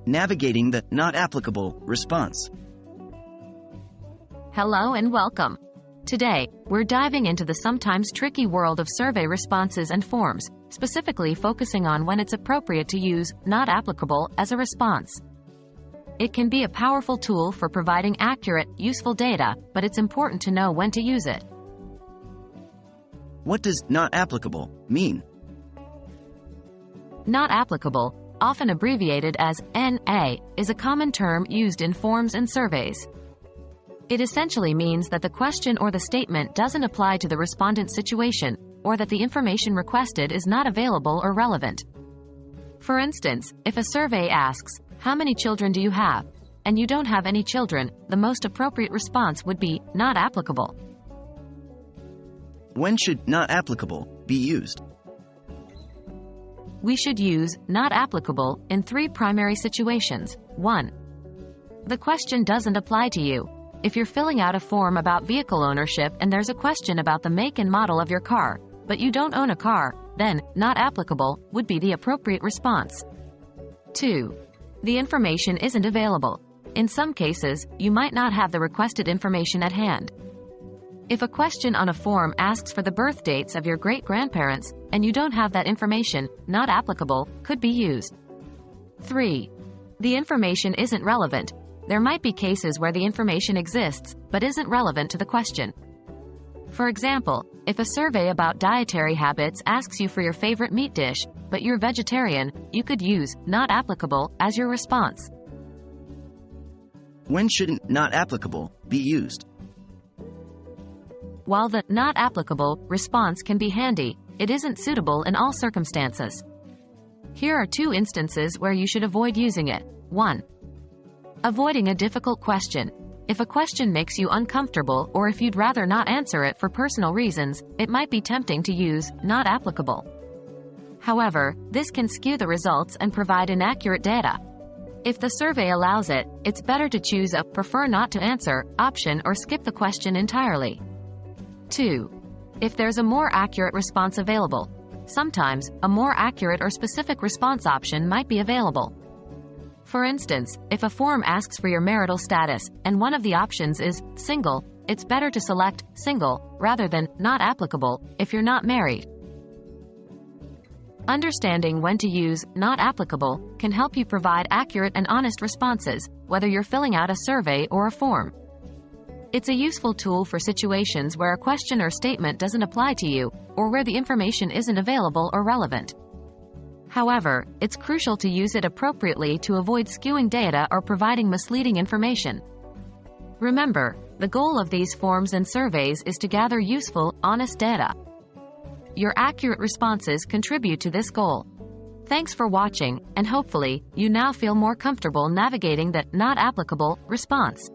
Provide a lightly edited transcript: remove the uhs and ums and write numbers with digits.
Navigating the not applicable response. Hello and welcome. Today, we're diving into the sometimes tricky world of survey responses and forms, specifically focusing on when it's appropriate to use not applicable as a response. It can be a powerful tool for providing accurate, useful data, but it's important to know when to use it. What does not applicable mean? Not applicable, often abbreviated as NA, is a common term used in forms and surveys. It essentially means that the question or the statement doesn't apply to the respondent's situation, or that the information requested is not available or relevant. For instance, if a survey asks, "How many children do you have?" and you don't have any children, the most appropriate response would be not applicable. When should not applicable be used? We should use not applicable in 3 primary situations. 1. The question doesn't apply to you. If you're filling out a form about vehicle ownership and there's a question about the make and model of your car, but you don't own a car, then not applicable would be the appropriate response. 2. The information isn't available. In some cases, you might not have the requested information at hand. If a question on a form asks for the birth dates of your great-grandparents, and you don't have that information, not applicable could be used. 3. The information isn't relevant. There might be cases where the information exists, but isn't relevant to the question. For example, if a survey about dietary habits asks you for your favorite meat dish, but you're vegetarian, you could use not applicable as your response. When shouldn't not applicable be used? While the not applicable response can be handy, it isn't suitable in all circumstances. Here are 2 instances where you should avoid using it. 1. Avoiding a difficult question. If a question makes you uncomfortable or if you'd rather not answer it for personal reasons, it might be tempting to use not applicable. However, this can skew the results and provide inaccurate data. If the survey allows it, it's better to choose a prefer not to answer option or skip the question entirely. 2. If there's a more accurate response available. Sometimes, a more accurate or specific response option might be available. For instance, if a form asks for your marital status, and one of the options is single, it's better to select single rather than not applicable if you're not married. Understanding when to use not applicable can help you provide accurate and honest responses, whether you're filling out a survey or a form. It's a useful tool for situations where a question or statement doesn't apply to you, or where the information isn't available or relevant. However, it's crucial to use it appropriately to avoid skewing data or providing misleading information. Remember, the goal of these forms and surveys is to gather useful, honest data. Your accurate responses contribute to this goal. Thanks for watching, and hopefully, you now feel more comfortable navigating the not applicable response.